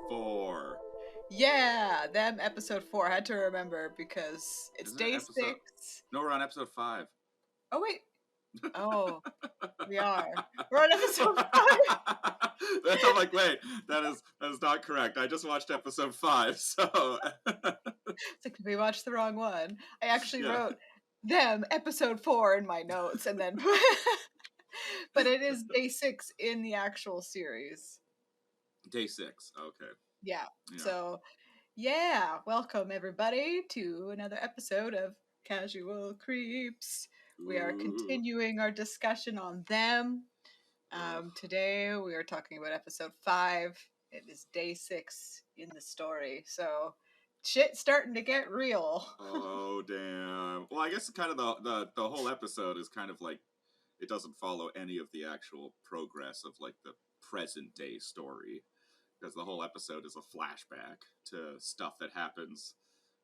4. Yeah, them episode 4. I had to remember because it's Isn't it day episode... 6. No, we're on episode 5. Oh, wait. Oh, we are. We're on episode 5. I'm like, wait, that is not correct. I just watched episode 5, so... It's like, we watched the wrong one. I actually wrote them episode 4 in my notes, and then... But it is day 6 in the actual series. Day 6, okay. Yeah. So, yeah, welcome everybody to another episode of Casual Creeps. We are continuing our discussion on them. Today we are talking about episode 5. It is day 6 in the story, so shit's starting to get real. Oh, damn. Well, I guess kind of the whole episode is kind of like, it doesn't follow any of the actual progress of like the present day story, because the whole episode is a flashback to stuff that happens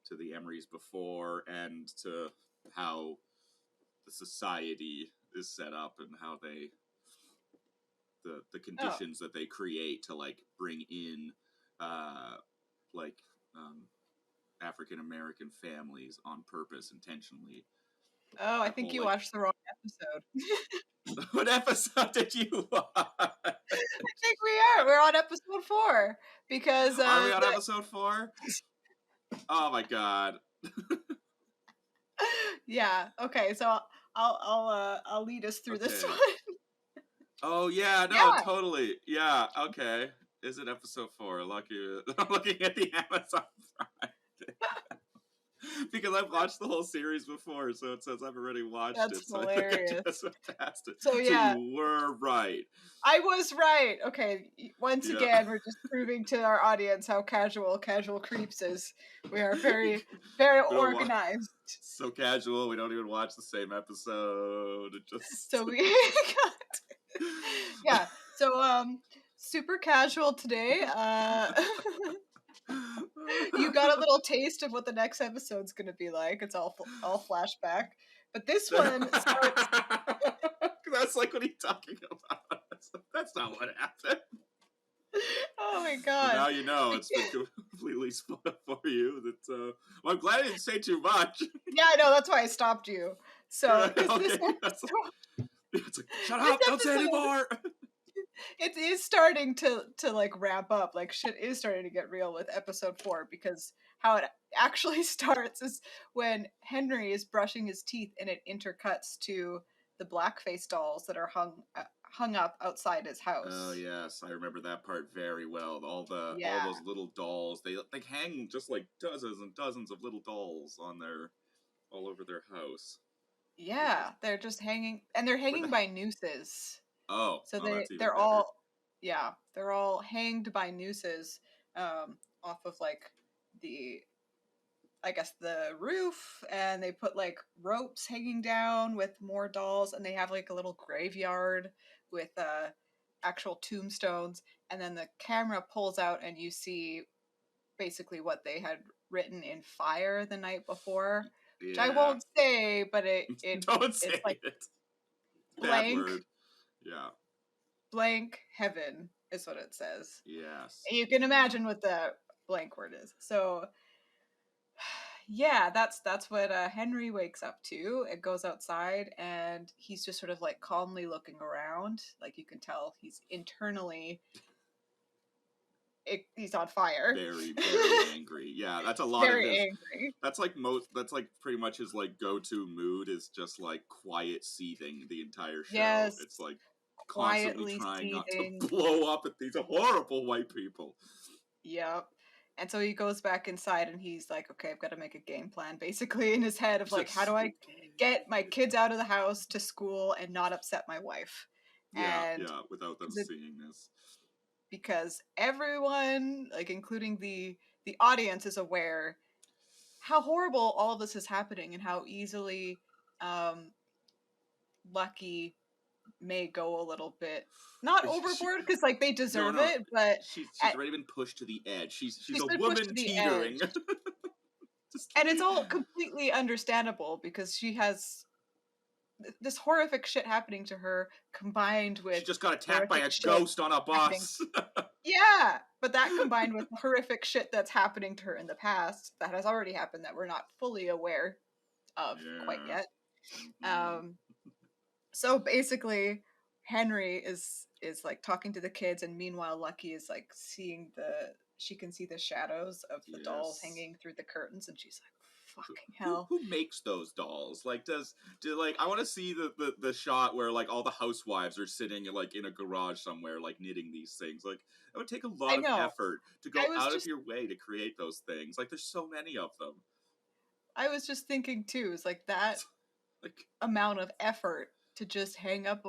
to the Emerys before and to how the society is set up and how they the conditions that they create to like bring in African American families on purpose, intentionally. Oh, I think you watched the wrong episode. What episode did you watch? I think we are. We're on episode 4 because are we on episode 4? Oh my god. Yeah. Okay. So I'll lead us through this one. Oh yeah. No. Yeah. Totally. Yeah. Okay. Is it episode 4? Lucky. I'm looking at the Amazon Prime. Because I've watched the whole series before, so it says I've already watched it. That's hilarious. So I just went past it. So yeah, so you were right. I was right. Okay, once again, we're just proving to our audience how casual Creeps is. We are very, very organized. So casual, we don't even watch the same episode. It just so we got yeah. So super casual today. You got a little taste of what the next episode's gonna be like. It's all flashback, but this one starts. That's like what he's talking about. That's not what happened. Oh my god! Well, now you know. It's been completely spoiled for you. That well, I'm glad I didn't say too much. Yeah, I know. That's why I stopped you. So okay. It's like, shut up! Don't say anymore. It is starting to like wrap up. Like shit is starting to get real with episode 4, because how it actually starts is when Henry is brushing his teeth and it intercuts to the blackface dolls that are hung up outside his house. Oh yes, I remember that part very well. All those little dolls, they hang just like dozens and dozens of little dolls on all over their house. Yeah, they're just hanging, and they're hanging by nooses. Oh, so they're all they're all hanged by nooses off of like the roof, and they put like ropes hanging down with more dolls, and they have like a little graveyard with actual tombstones, and then the camera pulls out and you see basically what they had written in fire the night before, which I won't say, but it's like it. Bad word. Yeah. Blank heaven is what it says. Yes. And you can imagine what the blank word is. So, yeah, that's what Henry wakes up to. It goes outside, and he's just sort of like calmly looking around. Like you can tell he's internally, he's on fire. Very, very angry. Yeah, that's a lot very of his. Angry. That's like pretty much his like go-to mood is just like quiet seething the entire show. Yes. It's like constantly quietly trying seething. not to blow up at these horrible white people. Yep. And so he goes back inside and he's like, okay, I've got to make a game plan, basically in his head of like, how do I get my kids out of the house to school and not upset my wife? Yeah, without them seeing this. Because everyone, like including the audience, is aware how horrible all of this is happening and how easily Lucky may go a little bit not overboard, because like they deserve it, but she's already been pushed to the edge. She's a woman teetering. And it's all completely understandable because she has this horrific shit happening to her, combined with she just got attacked by a ghost on a bus. Yeah, but that combined with horrific shit that's happening to her in the past that has already happened that we're not fully aware of quite Yeah. yet. Mm-hmm. So basically, Henry is like talking to the kids, and meanwhile, Lucky is like she can see the shadows of the dolls Yes. hanging through the curtains, and she's like, Who, "Fucking who hell!" who makes those dolls? Like, do like I want to see the shot where like all the housewives are sitting like in a garage somewhere like knitting these things. Like, it would take a lot I of know. effort to I go was out of just your way to create those things. Like, there's so many of them. I was just thinking too. Is like that Like, amount of effort to just hang up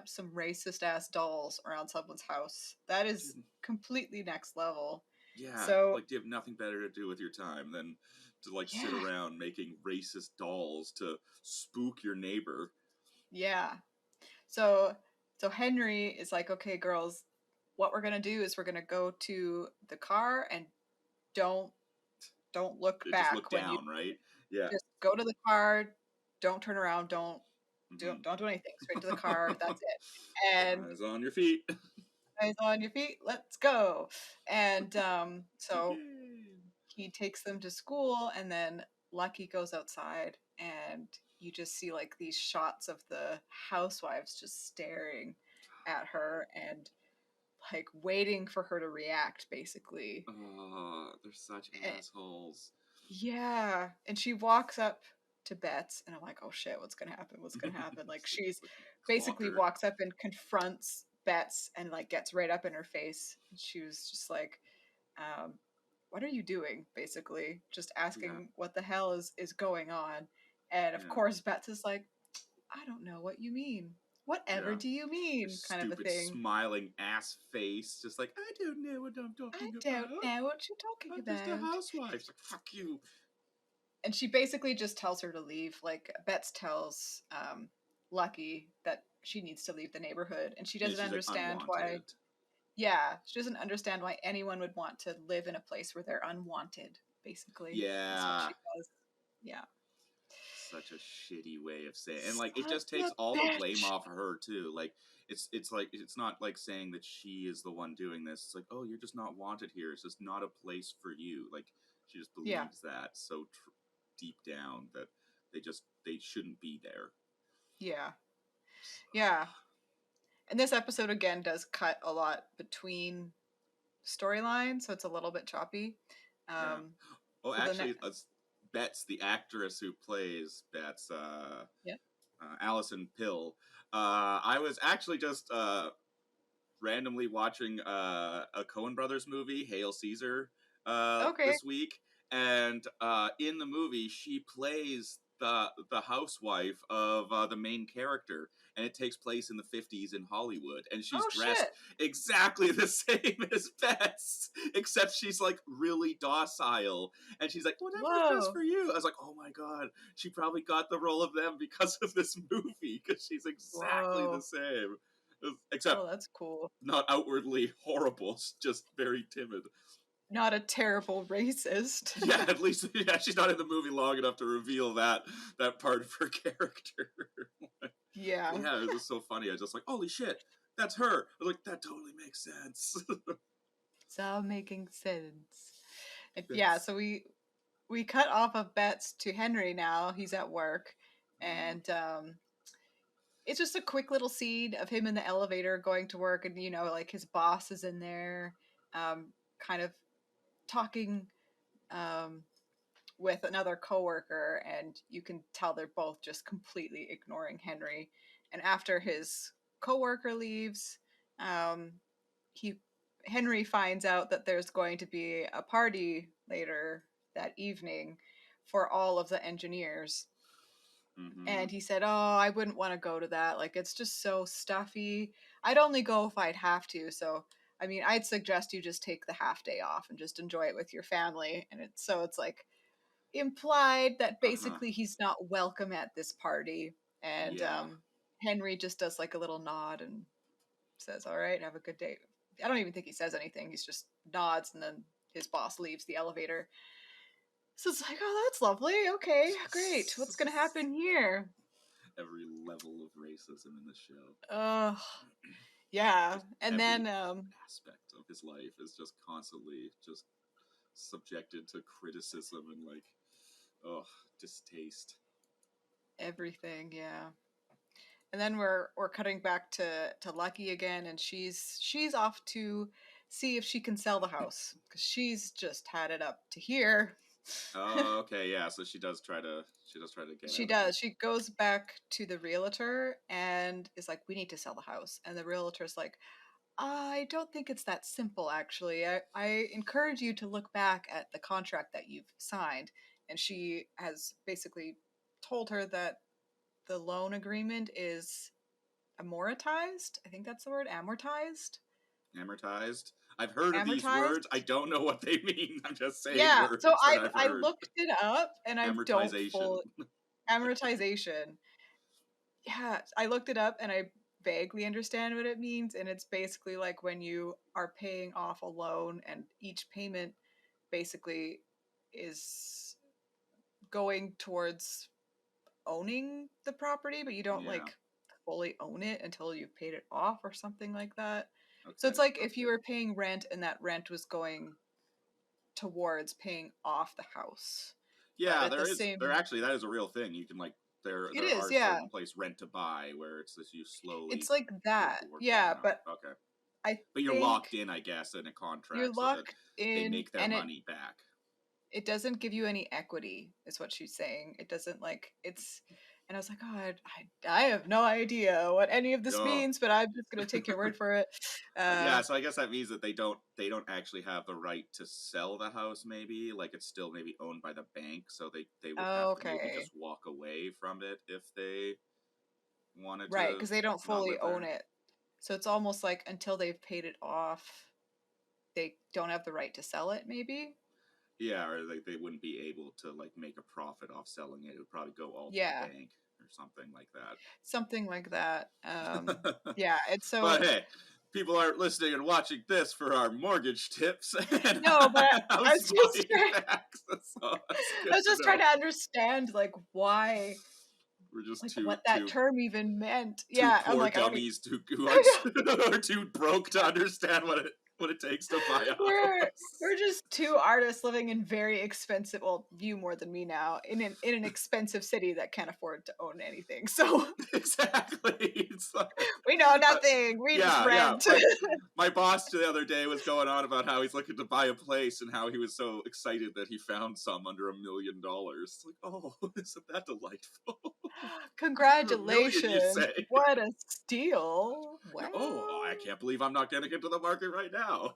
some racist ass dolls around someone's house. That is dude, completely next level. yeah, So like, do you have nothing better to do with your time than to like sit yeah, around making racist dolls to spook your neighbor? yeah. So so Henry is like, okay, girls, what we're gonna do is we're gonna go to the car and don't don't look Just look back when you down, right? Yeah. just go to the car, don't turn around, Mm-hmm. don't do anything, straight to the car, that's it. And Eyes on your feet. eyes on your feet, let's go. And so Yay. he takes them to school, and then Lucky goes outside, and you just see like these shots of the housewives just staring at her and like waiting for her to react, basically. Oh, they're such And, assholes. yeah, and she walks up to Bets, and I'm like, oh shit, what's gonna happen? What's gonna happen? Like Just she's fucking basically clocker. walks up and confronts Bets and like gets right up in her face. And she was just like, um, what are you doing? Basically, just Yeah, asking what the hell is going on. And of yeah, course, Bets is like, I don't know what you mean. Whatever yeah. do you Your mean? Kind of a stupid thing. smiling ass face. Just like, I don't know what I'm I talking don't about. know what you're talking I'm just a about. housewife. It's like, fuck you. And she basically just tells her to leave. Like Bets tells Lucky that she needs to leave the neighborhood, and she Yeah, doesn't she's like understand why. unwanted. Yeah, she doesn't understand why anyone would want to live in a place where they're unwanted. Basically, that's what Yeah. she does. Yeah. Such a shitty way of saying, and like it just Such takes a all the blame bitch. off of her too. Like it's like it's not like saying that she is the one doing this. It's like, oh, you're just not wanted here. It's just not a place for you. Like she just Yeah. believes that so deep down that they shouldn't be there. Yeah. Yeah. And this episode again does cut a lot between storylines, so it's a little bit choppy. Yeah. Um, Oh, so the actually, next, Betts, the actress who plays Betts, yeah. Allison Pill. I was actually just randomly watching a Coen Brothers movie, Hail Caesar, Okay. this week, and in the movie she plays the housewife of the main character, and it takes place in the 50s in Hollywood, and she's Oh dressed shit. exactly the same as Bess, except she's like really docile, and she's like, "Whatever's best Whoa. for you." I was like, "Oh my god, she probably got the role of them because of this movie, because she's exactly the Whoa. same." Except Oh, that's cool. not outwardly horrible, just very timid. Not a terrible racist. Yeah, at least yeah, she's not in the movie long enough to reveal that part of her character. Yeah. Yeah, it was just so funny. I was just like, holy shit, that's her. I was like, that totally makes sense. It's all making sense. And yeah, That's so we cut off of Bets to Henry now. He's at work, and it's just a quick little scene of him in the elevator going to work, and like his boss is in there, kind of talking um, with another coworker, and you can tell they're both just completely ignoring Henry. And after his coworker leaves, um, he Henry finds out that there's going to be a party later that evening for all of the engineers, mm-hmm. and he said, "Oh, I wouldn't want to go to that. Like, it's just so stuffy. I'd only go if I'd have to. So, I mean, I'd suggest you just take the half day off and just enjoy it with your family." And it's like implied that Uh-huh. basically he's not welcome at this party. And Yeah. Henry just does like a little nod and says, "All right, have a good day." I don't even think he says anything. He's just nods, and then his boss leaves the elevator. So it's like, oh, that's lovely. Okay, great. What's gonna happen here? Every level of racism in the show. Ugh. Yeah. Just And every then aspect of his life is just constantly just subjected to criticism and like, oh, distaste. everything, yeah. And then we're cutting back to Lucky again, and she's off to see if she can sell the house because she's just had it up to here. Oh, okay, yeah. So she does try to get She out of it. does. She goes back to the realtor and is like, "We need to sell the house." And the realtor's like, "I don't think it's that simple, actually. I encourage you to look back at the contract that you've signed." And she has basically told her that the loan agreement is amortized. I think that's the word, amortized. Amortized. I've heard of these words. I Amortized. don't know what they mean. I'm just saying Yeah. So words that I I've I heard. looked it up and I don't Amortization. full amortization. Yeah, I looked it up and I vaguely understand what it means, and it's basically like when you are paying off a loan and each payment basically is going towards owning the property, but you don't Yeah. like fully own it until you've paid it off or something like that. So Okay. it's like if you Okay. were paying rent and that rent was going towards paying off the house. But Yeah, at the there same actually that is a real thing. You can like it there is, are yeah. certain place rent to buy where it's this you It's slowly like that. work Yeah, paying off. but Okay. I But you're think locked in, I guess, in a you're contract so that locked they in make their and money back. it doesn't give you any equity is what she's saying. It doesn't like it's and I was like, oh, I have no idea what any of this Oh. means, but I'm just gonna take your word for it. Yeah, so I guess that means that they don't actually have the right to sell the house. Maybe like it's still maybe owned by the bank, so they would have to maybe Okay, just walk away from it if they wanted right, to because they don't not fully live own there. it, so it's almost like until they've paid it off, they don't have the right to sell it. Maybe, Yeah, or like they wouldn't be able to like make a profit off selling it. It would probably go all to the yeah, bank or something like something like that. that. Yeah, it's so But hey, people aren't listening and watching this for our mortgage tips and no, but I house was just buying facts. So that's I good was to just trying know. to understand like why We're just like what that term even meant. two Yeah, I'm poor like I don't dummies who even aren't or too broke to understand what it takes to buy a we're house. we're just two artists living in very expensive well, you more than me now, in an expensive city that can't afford to own anything. So Exactly. It's like, we know uh, nothing. We just yeah. rent. My boss the other day was going on about how he's looking to buy a place and how he was so excited that he found some under $1 million. It's like, oh, isn't that delightful? Under 1 million, you Congratulations. say? What a steal. Well, Oh, I can't believe I'm not getting into the market right now.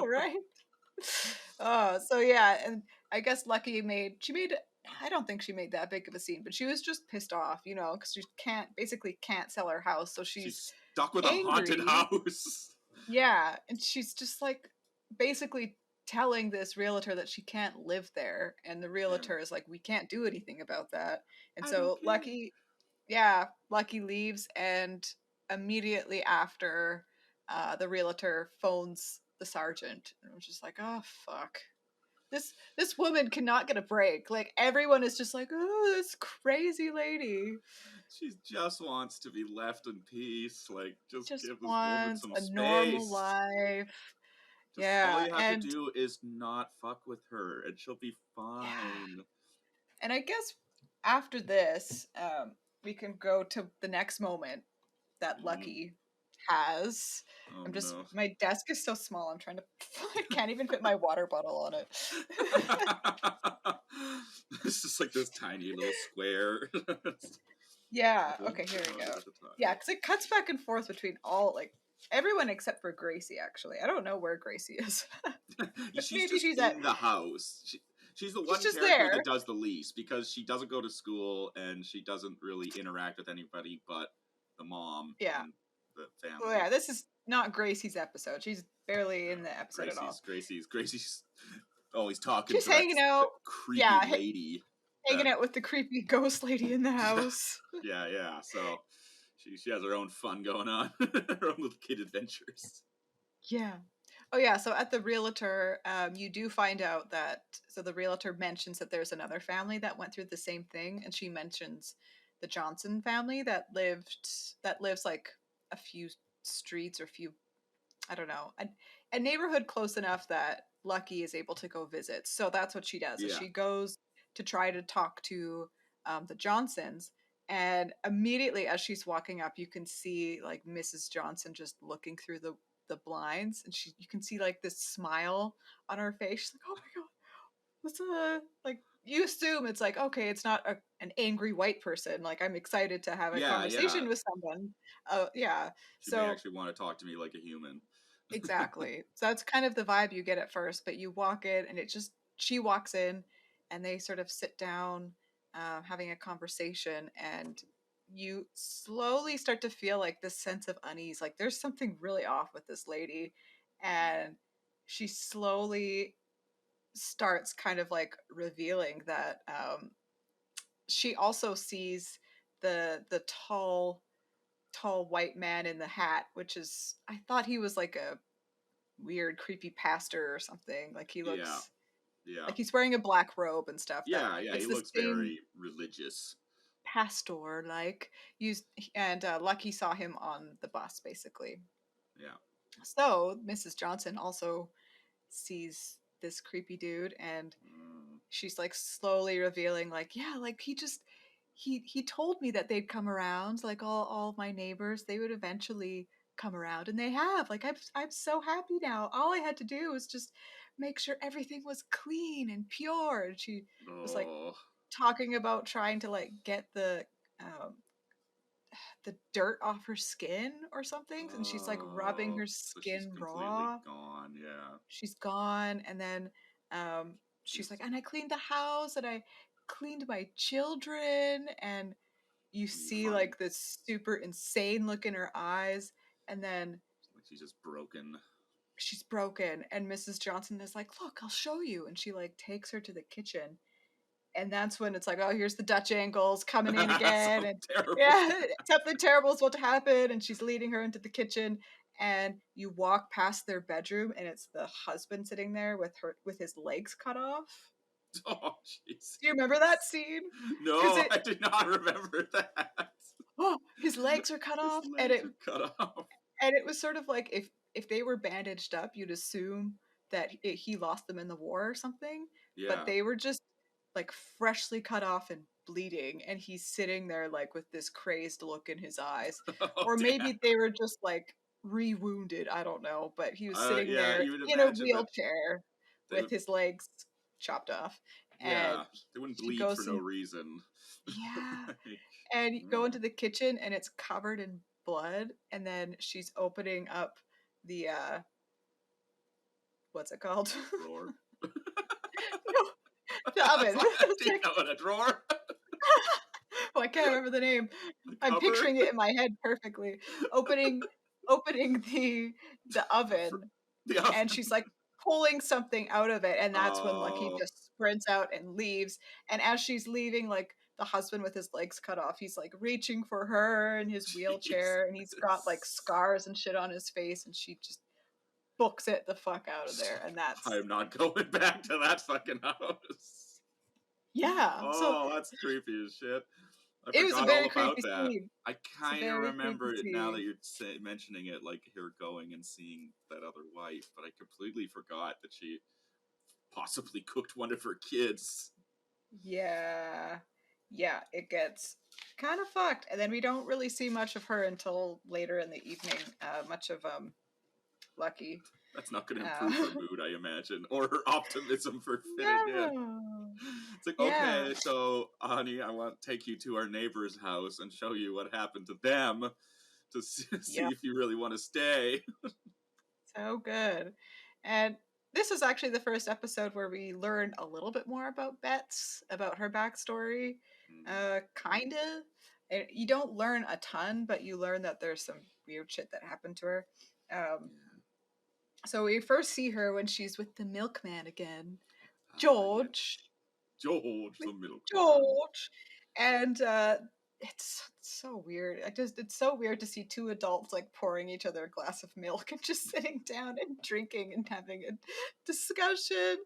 right? So yeah, and I guess Lucky made I don't think she made that big of a scene, but she was just pissed off, because she can't sell her house, so she's She's stuck with a haunted angry. house. Yeah, and she's just like basically telling this realtor that she can't live there, and the Yeah. realtor is like, "We can't do anything about that." And I don't so care. Lucky leaves, and immediately after, the realtor phones the sergeant, and I'm just like, "Oh fuck." This woman cannot get a break. Like everyone is just like, oh, this crazy lady She just wants to be left in peace. Like, just just give this woman wants some a normal space. life. Just all Yeah, you have to and do is not fuck with her, and she'll be yeah, fine. and I guess after this, we can go to the next moment that Mm. Lucky has. Oh I'm just no. my desk is so small. I'm trying to I can't even fit my water bottle on it. It's just like this tiny little square. Yeah. One Okay. Here we closet go. at a Yeah, because it cuts back and forth between all like everyone except for Gracie. Actually, I don't know where Gracie is, time. but She's maybe just she's at. in the house. She's the She's one just character that there. does the least because she doesn't go to school and she doesn't really interact with anybody but the mom Yeah. and the Well, family. yeah. This is not Gracie's episode. She's barely in the episode at all. Gracie's always talking She's to that hanging out. creepy Yeah, lady. hanging That out with the creepy ghost lady in the yeah, house. yeah. So she has her own fun going on, her own little kid adventures. Yeah. Oh yeah, so at the realtor, you do find out that so the realtor mentions that there's another family that went through the same thing, and she mentions the Johnson family that lives like a few streets or few, I don't know, a neighborhood close enough that Lucky is able to go visit. So that's what she does. Is Yeah. she goes to try to talk to the Johnsons, and immediately as she's walking up, you can see like Mrs. Johnson just looking through the blinds, and you can see like this smile on her face. She's like, "Oh my god, what's like?" You assume it's like, okay, it's not an angry white person. Like, I'm excited to have a Yeah. conversation with someone. Yeah. She may So actually want to talk to me like a human. exactly. So that's kind of the vibe you get at first, but you walk in and she walks in and they sort of sit down, having a conversation, and you slowly start to feel like this sense of unease. Like there's something really off with this lady. And she slowly starts kind of like revealing that she also sees the tall white man in the hat, which is, I thought he was like a weird creepy pastor or something. Like he Yeah. looks Yeah. like he's wearing a black robe and stuff. That Yeah. He it's the looks same very religious. pastor like used. And Lucky saw him on the bus basically. Yeah. So Mrs. Johnson also sees this creepy dude, and she's like slowly revealing like, yeah, like he told me that they'd come around, like all my neighbors, they would eventually come around, and they have. Like I'm so happy now. All I had to do was just make sure everything was clean and pure. And she was like Oh. talking about trying to like get um the dirt off her skin or something, and she's like rubbing Oh. her So she's skin completely raw. gone. Yeah. She's gone. And then she's She's like, and I cleaned the house and I cleaned my children. And you you see find like this super insane look in her eyes. And then like she's just broken. she's broken, and Mrs. Johnson is like, look, I'll show you. And she like takes her to the kitchen, and that's when it's like, oh, here's the Dutch angles coming in again. Something And terrible. yeah, something terrible is about to happen. And she's leading her into the kitchen, and you walk past their bedroom, and it's the husband sitting there with his legs cut off. Oh, jeez. Do you remember that scene? Because No, it I did not remember that. oh, his legs are cut His off, legs are cut off. and it was sort of like if they were bandaged up, you'd assume that he lost them in the war or something, but Yeah. they were just like freshly cut off and bleeding, and he's sitting there like with this crazed look in his eyes. Oh, Or damn. maybe they were just like re-wounded, I don't know, but he was sitting Yeah, there you would in a imagine that wheelchair they with would. his legs chopped off. And Yeah, they wouldn't she bleed for goes no and reason. yeah, Like, and you go into the kitchen and it's covered in blood, and then she's opening up the what's it called? drawer. No, the oven. It's Do you like, know in a drawer? oh, I can't remember the name. A I'm cupboard? picturing it in my head perfectly. Opening the Fr- oven, the and oven. she's like pulling something out of it, and that's when Lucky Oh, just sprints out and leaves. And as she's leaving, like the husband with his legs cut off, he's like reaching for her in his Jesus. wheelchair, and he's got like scars and shit on his face, and she just books it the fuck out of there. And that's I'm not going back to that fucking house. yeah. So Oh, that's creepy as shit. I it was a forgot all very about creepy that. scene. I It's a kind of very creepy remember it now that scene. you're mentioning it, like her going and seeing that other wife, but I completely forgot that she possibly cooked one of her kids. Yeah. Yeah, it gets kind of fucked. And then we don't really see much of her until later in the evening. Much of Lucky. That's not going to improve her mood, I imagine, or her optimism for fitting in. No. It's like, Yeah. okay, so honey, I want to take you to our neighbor's house and show you what happened to them to see Yep. if you really want to stay. So good. And this is actually the first episode where we learn a little bit more about Bets, about her backstory. Kinda. You don't learn a ton, but you learn that there's some weird shit that happened to her. Yeah. So we first see her when she's with the milkman again, Yeah. George. George the milkman. George. And it's so weird. It's so weird to see two adults like pouring each other a glass of milk and just sitting down and drinking and having a discussion.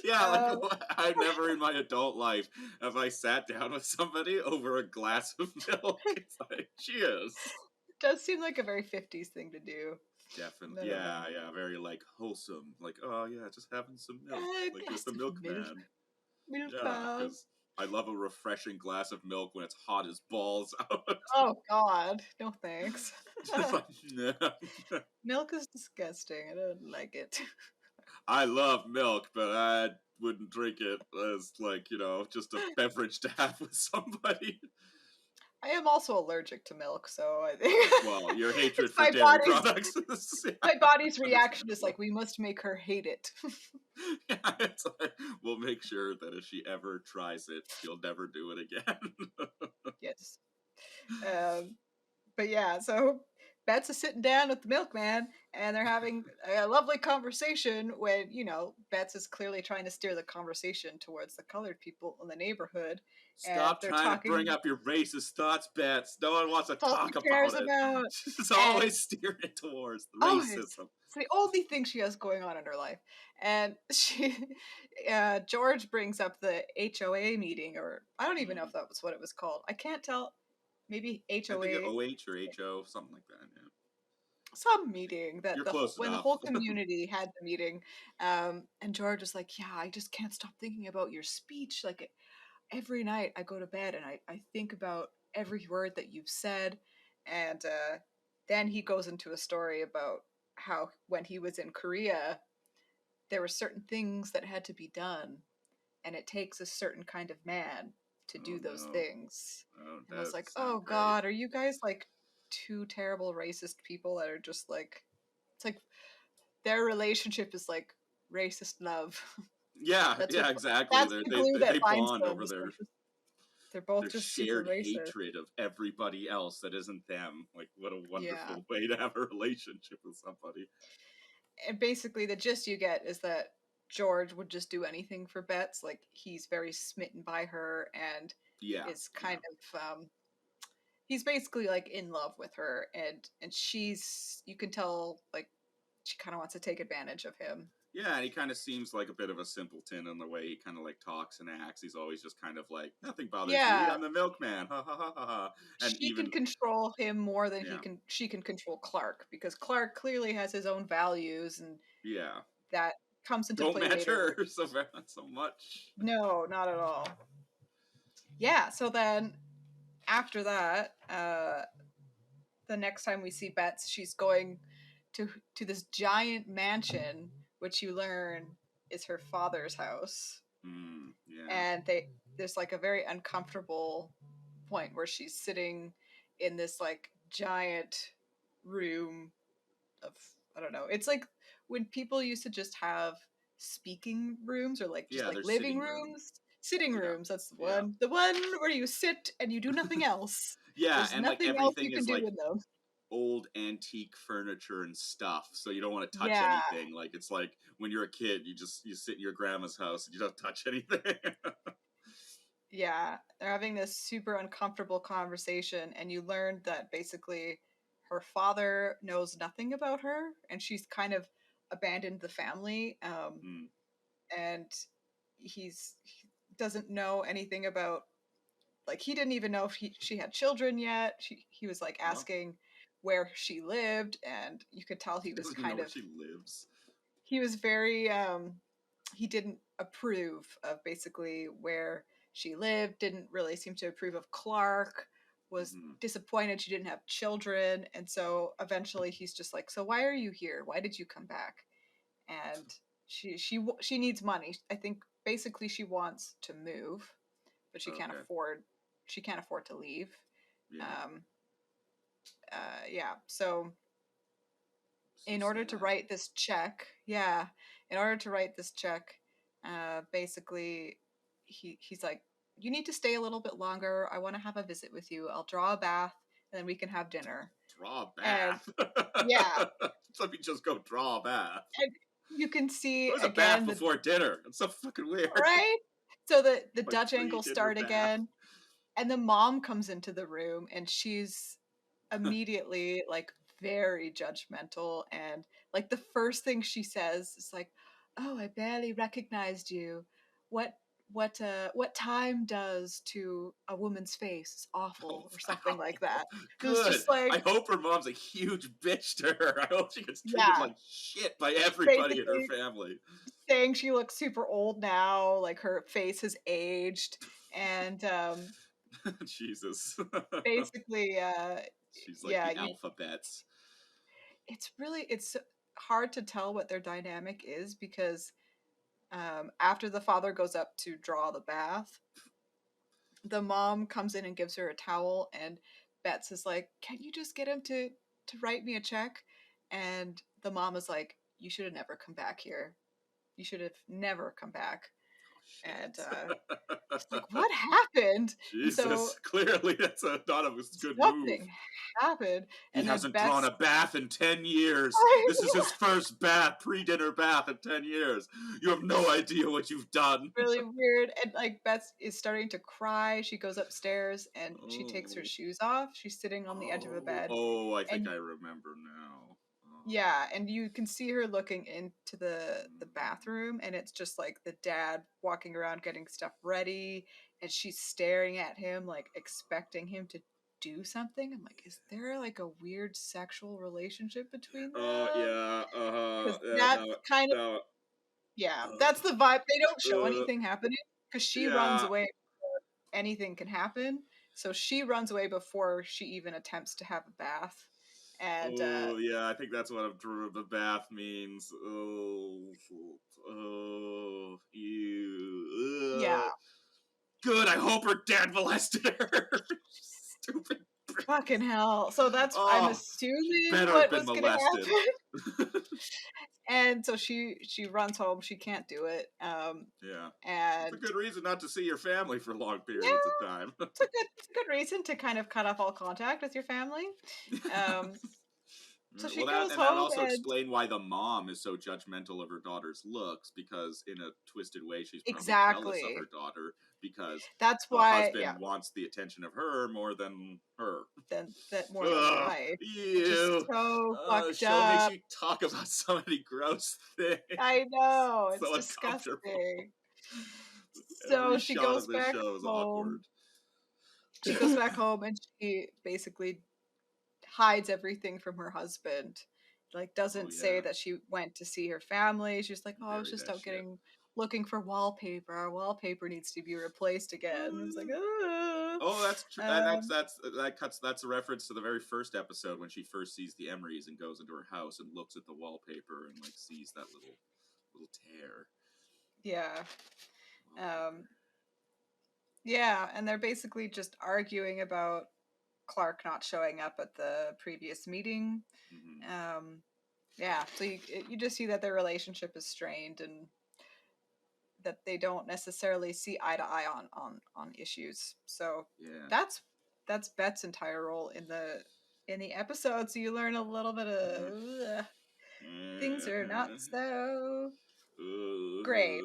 Yeah, like I've never in my adult life have I sat down with somebody over a glass of milk. It's like, cheers. does seem like a very 50s thing to do. I Definitely, don't know. yeah, very like wholesome. Like, oh yeah, just having some milk, A like with glass the of milk. milkman. Yeah, Milkman. because I love a refreshing glass of milk when it's hot as balls out. Oh God, no thanks. Just like, Milk is disgusting. I don't like it. I love milk, but I wouldn't drink it as like just a beverage to have with somebody. I am also allergic to milk, so I think Well, your it's hatred for dairy products is my body's reaction is understandable. like, we must make her hate it. Yeah, it's like, we'll make sure that if she ever tries it, she'll never do it again. Yes. Um, but yeah, so Bets is sitting down with the milkman and they're having a lovely conversation when, Bets is clearly trying to steer the conversation towards the colored people in the neighborhood. And Stop they're trying to bring talking, up your racist thoughts, Bets. No one wants to that's all she talk cares about it. about. She's And always steering towards the oh, racism. it's the only thing she has going on in her life. And George brings up the HOA meeting, or I don't even know if that was what it was called. I can't tell. Maybe I think HOA, OH or HO, something like that. Yeah. some meeting that You're close when the enough. whole community had the meeting. And George was like, "Yeah, I just can't stop thinking about your speech. Like every night I go to bed and I think about every word that you've said." And then he goes into a story about how when he was in Korea, there were certain things that had to be done, and it takes a certain kind of man to Oh do those no. things. Oh, And that I was doesn't like, oh sound great. God, are you guys like two terrible racist people that are just like, it's like their relationship is like racist love. Yeah, That's what yeah, exactly. that's They the they glue that they binds bond them. over Is they're their both just super shared racist. hatred of everybody else that isn't them. Like, what a Yeah. wonderful way to have a relationship with somebody. And basically the gist you get is that George would just do anything for Bets. Like he's very smitten by her and Yeah, is yeah, kind of he's basically like in love with her, and she's, you can tell like she kind of wants to take advantage of him. yeah. And he kind of seems like a bit of a simpleton in the way he kind of like talks and acts. He's always just kind of like, nothing bothers me. Yeah, I'm the milkman. Ha ha ha ha ha. And she can even control him more than yeah, she can control Clark, because Clark clearly has his own values, and yeah. that comes into Don't play match later where her so much. no, not at all. Yeah, so then after that, the next time we see Bets, she's going to this giant mansion, which you learn is her father's house. Yeah, And there's like a very uncomfortable point where she's sitting in this like giant room of, I don't know. It's like when people used to just have speaking rooms or like just yeah. like There's living sitting rooms. rooms. Sitting Yeah, rooms, that's the yeah. one. The one where you sit and you do nothing else. Yeah, There's and like nothing else you everything can is do like in them. old antique furniture and stuff, so you don't want to touch Yeah, anything. Like it's like when you're a kid, you sit in your grandma's house and you don't touch anything. yeah. They're having this super uncomfortable conversation, and you learn that basically her father knows nothing about her, and she's kind of abandoned the family. mm, And he doesn't know anything about, like he didn't even know if she had children yet. He was like well, asking where she lived, and you could tell he he was doesn't even know kind where of, she lives. he was very he didn't approve of basically where she lived, didn't really seem to approve of Clark, was Hmm. disappointed she didn't have children, and so eventually he's just like, so why are you here, why did you come back? And she needs money. I think basically she wants to move, but Okay. she can't afford to leave. Yeah. um yeah, so So in order to sad. write this check, yeah, in order to write this check, basically he's like, you need to stay a little bit longer, I want to have a visit with you, I'll draw a bath and then we can have dinner. Draw a And bath. yeah, Let me just go draw a bath. and you can see Where's a bath again the, before dinner? It's so fucking weird. right, so the My Dutch angles pre-dinner start bath. again, and the mom comes into the room and she's immediately like very judgmental, and like the first thing she says is like, oh, I barely recognized you, what what time does to a woman's face is awful, or something like that. It was Good. just like, I hope her mom's a huge bitch to her. I hope she gets treated yeah, like shit by everybody in her basically family. saying she looks super old now, like her face has aged, and Jesus. basically, She's like yeah, the you. alphabets. It's hard to tell what their dynamic is because after the father goes up to draw the bath, the mom comes in and gives her a towel, and Bets is like, "Can you just get him to write me a check?" And the mom is like, "You should have never come back here. You should have never come back." And it's like, what happened? And so Jesus. Clearly, that's not a good move. something happened, He and then hasn't drawn Bets. a bath in 10 years. This is his first bath, pre-dinner bath in 10 years. You have no idea what you've done. Really weird, and like Beth is starting to cry. She goes upstairs and she takes her Oh. shoes off. She's sitting on the edge of the bed, I think and I remember now. yeah, and you can see her looking into the bathroom, and it's just like the dad walking around getting stuff ready, and she's staring at him like expecting him to do something. I'm like, is there like a weird sexual relationship between Oh, them? yeah, Because yeah, that's no, kind of, no, yeah, uh, that's the vibe. They don't show uh, anything happening because she runs yeah. away before anything can happen. So she runs away before she even attempts to have a bath. And Oh, yeah, I think that's what the bath means. yeah, Good, I hope her dad molested her. Stupid. fucking hell. So that's, I'm Oh, she assuming, better have what been was going to molested. happen. And so she runs home. She can't do it. Yeah. It's a And good reason not to see your family for long periods of yeah, time. it's a good reason to kind of cut off all contact with your family. Um, so she Well, goes that home also and explain why the mom is so judgmental of her daughter's looks, because in a twisted way, she's probably jealous of exactly. her daughter because That's the why, yeah, husband wants the attention of her more than her. than that more than the Ugh, wife, which is ew. so The fucked show makes up. you talk about so many gross things. I know, it's So uncomfortable. disgusting. Every So she shot goes of this back show is home. awkward. She goes back home and she basically hides everything from her husband. Like, Oh doesn't say yeah, that she went to see her family. She's like, "Oh, I was bury just that out shit. getting looking for wallpaper. Our wallpaper needs to be replaced again." And it's like, Oh, that's true. um, That's a reference to the very first episode when she first sees the Emerys and goes into her house and looks at the wallpaper and like sees that little tear. yeah. Oh, Yeah, and they're basically just arguing about Clark not showing up at the previous meeting. mm-hmm. Yeah, so you just see that their relationship is strained and that they don't necessarily see eye to eye on issues. So Yeah. that's Bet's entire role in the episode. So you learn a little bit of things are not so great.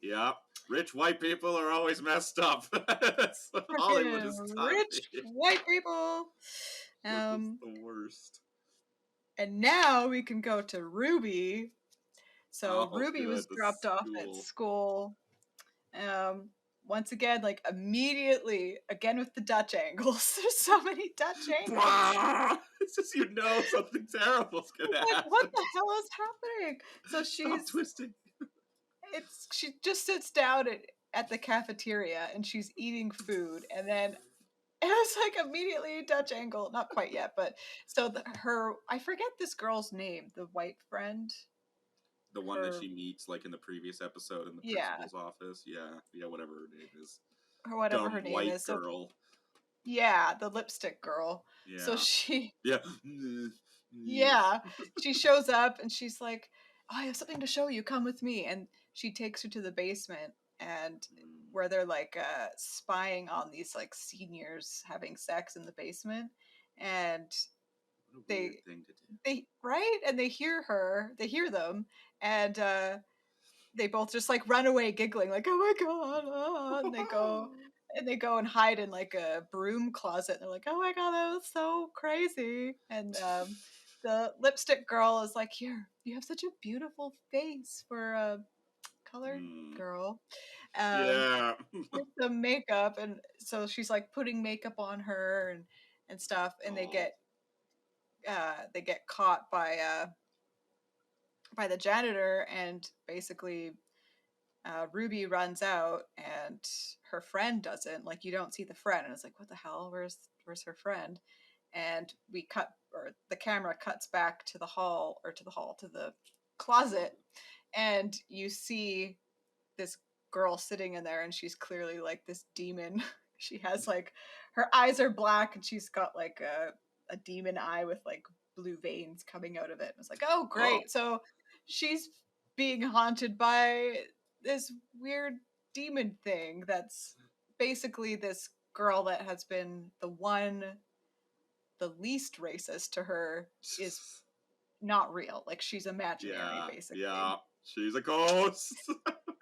Yeah. Rich white people are always messed up. That's what Hollywood Fucking has taught rich me. white people. They're just Um, the worst. and now we can go to Ruby. So Oh, Ruby good. was The dropped off at school. school. Um, Once again, like immediately, again with the Dutch angles. There's so many Dutch angles. It's just something terrible's gonna Like, what happen. the hell is happening? So Stop twisting. she just sits down at the cafeteria and she's eating food, and then it was like immediately Dutch angle. Not quite yet, but so her, I forget this girl's name, the white friend. The one that Her, she meets, like in the previous episode in the yeah, principal's office. Yeah, yeah, whatever her name is. or whatever her Dumb name white is. So girl. yeah, the lipstick girl. So Yeah, she, yeah. yeah, she shows up and she's like, "Oh, I have something to show you. Come with me." And she takes her to the basement, and where they're like spying on these like seniors having sex in the basement, and What a weird they thing to do. they right, and they hear them, and they both just like run away giggling like, "Oh my god!" And they go and hide in like a broom closet. And they're like, "Oh my god, that was so crazy!" And the lipstick girl is like, "Here, you have such a beautiful face for a colored girl." Yeah. with the makeup, and so she's like putting makeup on her and stuff, and Oh. they get caught by the janitor, and basically Ruby runs out and her friend doesn't. Like, you don't see the friend, and it's like, what the hell? Where's her friend? And the camera cuts back to the hall, or to the closet, and you see this girl sitting in there, and she's clearly like this demon. She has like, her eyes are black, and she's got like a demon eye with like blue veins coming out of it. And it's like, oh Oh. great. So she's being haunted by this weird demon thing that's basically this girl that has been the least racist to her, is not real. Like, she's imaginary, Yeah. basically. Yeah. She's a ghost.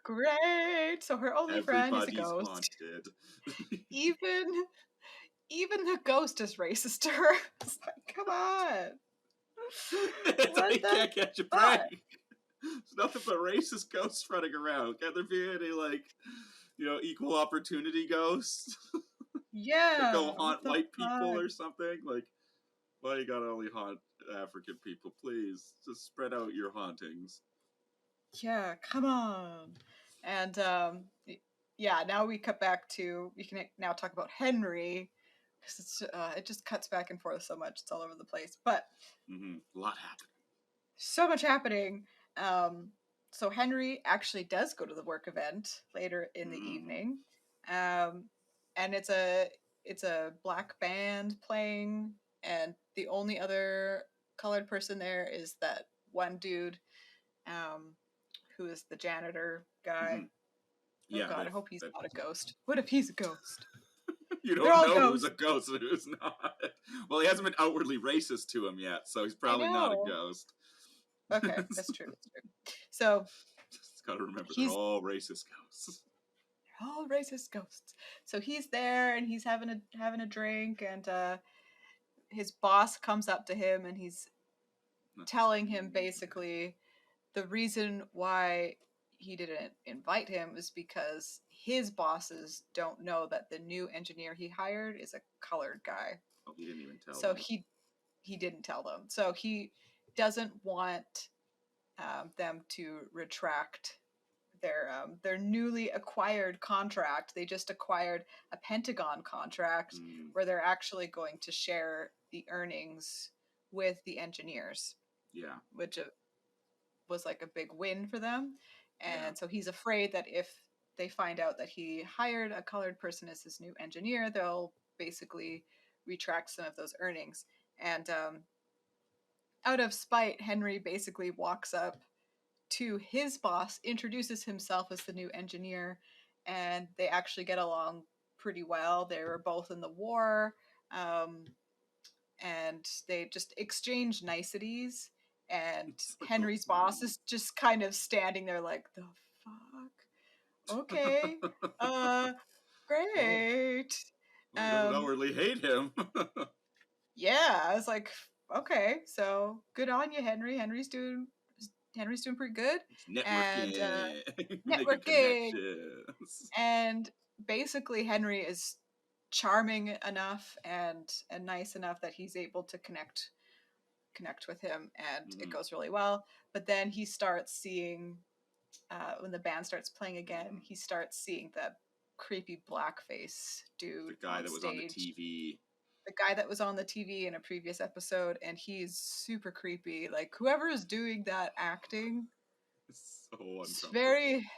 Great. So her only friend is a Everybody's ghost. haunted. Even even the ghost is racist to her. It's like, come on. It's like What you the can't catch a fuck? break. There's nothing but racist ghosts running around. Can there be any, like, equal opportunity ghosts that go Yeah, what haunt the white people fuck? or something? Like, why you gotta only haunt African people? Please, just spread out your hauntings. Yeah, come on. And yeah, now we cut back to, we can now talk about Henry, because it just cuts back and forth so much. It's all over the place. But A lot happened. so much happening. Um, so Henry actually does go to the work event later in the evening, and it's a black band playing, and the only other colored person there is that one dude, um, who is the janitor guy. Oh Yeah, God, I hope he's not a ghost. What if he's a ghost? you They're don't all know who's ghosts. a ghost and who's not. Well, he hasn't been outwardly racist to him yet, so he's I probably not a know. ghost. Okay, that's true. That's true. So Just gotta remember, they're he's all racist ghosts. all racist ghosts. So he's there, and he's having a drink, and his boss comes up to him, and he's telling him basically the reason why he didn't invite him is because his bosses don't know that the new engineer he hired is a colored guy. Oh, he didn't even tell So them. he didn't tell them. So he doesn't want them to retract their newly acquired contract. They just acquired a Pentagon contract where they're actually going to share the earnings with the engineers. Yeah. Which was like a big win for them. Yeah. And so he's afraid that if they find out that he hired a colored person as his new engineer, they'll basically retract some of those earnings. And out of spite, Henry basically walks up to his boss, introduces himself as the new engineer, and they actually get along pretty well. They were both in the war, and they just exchange niceties. And Like, Henry's boss is just kind of standing there like, the fuck? Okay. Uh, oh, great. well, you don't Um, outwardly hate him. yeah, I was like, okay, so good on you, Henry. Henry's doing pretty good. It's And networking, making networking. connections. And basically Henry is charming enough and nice enough that he's able to connect with him, and it goes really well. But then he starts seeing, when the band starts playing again, he starts seeing the creepy blackface dude, The guy on that was on the stage. TV. The guy that was on the TV in a previous episode, and he's super creepy. Like, whoever is doing that acting, It's so it's uncomfortable. very,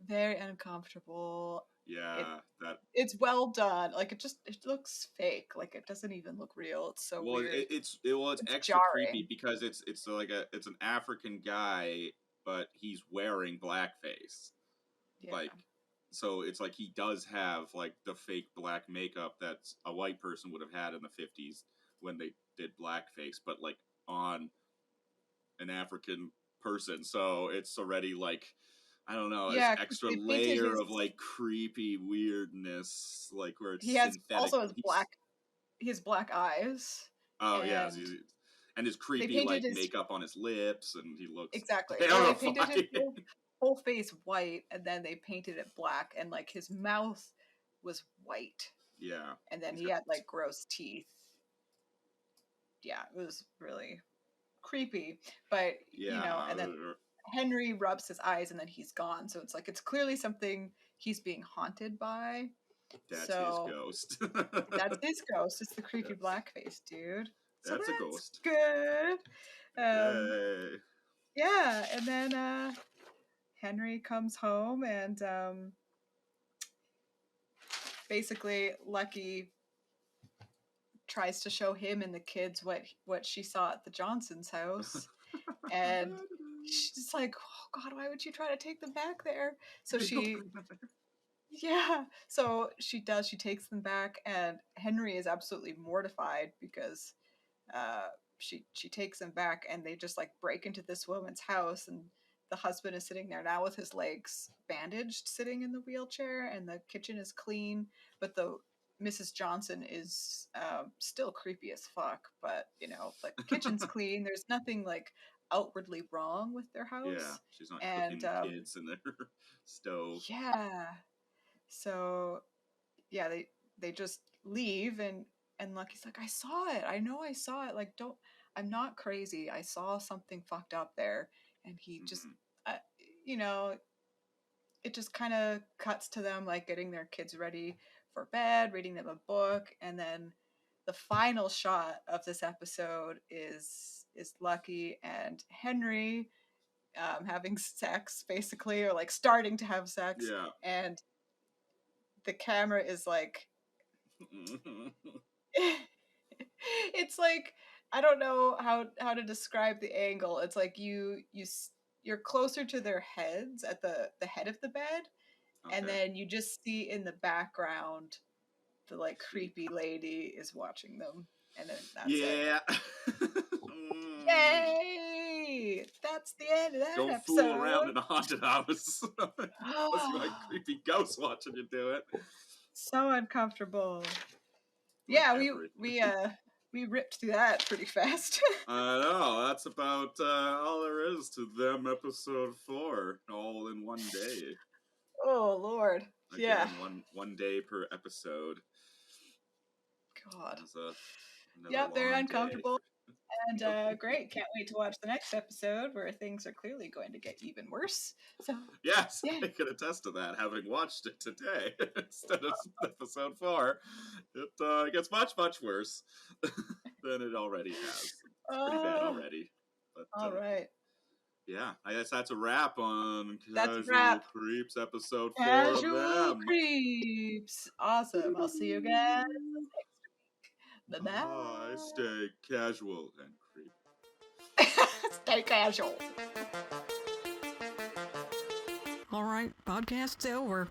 very uncomfortable. Yeah, that. It's well done. Like, it looks fake. Like, it doesn't even look real. It's so Well, weird. it's It's extra creepy jarring. because it's like it's an African guy, but he's wearing blackface. Yeah. Like, so it's like he does have like the fake black makeup that a white person would have had in the 50s when they did blackface, but like on an African person. So it's already like, I don't know, this Yeah, 'cause extra they painted layer of like creepy weirdness, like where it's he has synthetic. also his black eyes, Oh yeah, and and his they creepy painted like his makeup on his lips, and he looks exactly. Well, they painted his terrifying. whole face white, and then they painted it black, and like his mouth was white, Yeah. and then He's he got had like gross teeth. Yeah, it was really creepy. But and then Henry rubs his eyes, and then he's gone. So it's like it's clearly something he's being haunted by. That's his So ghost. that's his ghost. It's the creepy blackface dude. So That's a ghost. Good. Yay. Yeah, and then Henry comes home, and basically Lucky tries to show him and the kids what she saw at the Johnson's house, and she's like, "Oh God, why would you try to take them back there?" So yeah, so she does. She takes them back, and Henry is absolutely mortified because she takes them back, and they just like break into this woman's house, and the husband is sitting there now with his legs bandaged, sitting in the wheelchair, and the kitchen is clean, but the Mrs. Johnson is still creepy as fuck. But like the kitchen's clean. There's nothing like outwardly wrong with their house. Yeah, she's not and cooking kids in their stove. yeah. So yeah, they just leave, and Lucky's like, I saw it. I know I saw it. Like, don't. I'm not crazy. I saw something fucked up there, and he just, uh, you know, it just kind of cuts to them like getting their kids ready for bed, reading them a book, and then the final shot of this episode is Lucky and Henry having sex, basically, or like starting to have sex, Yeah. and the camera is like it's like I don't know how to describe the angle. It's like you're closer to their heads at the head of the bed, and then you just see in the background the like creepy lady is watching them, and then that's it. Yay! That's the end of that Don't episode. fool around in a haunted house. Unless you like creepy ghosts watching you do it. So uncomfortable. Yeah, we ripped through that pretty fast. I know. That's about all there is to them. Episode 4, all in one day. Oh Lord! Again, one day per episode. God. Yep, they're uncomfortable. And great. Can't wait to watch the next episode where things are clearly going to get even worse. So yes, yeah. I can attest to that, having watched it today instead of episode 4. It gets much, much worse than it already has. It's pretty bad already. But, all right. Yeah, I guess that's a wrap on Casual Creeps episode 4 Casual of them. Creeps. Awesome. I'll see you guys next week. Bye-bye. Stay casual and creep. Stay casual. All right, podcast's over.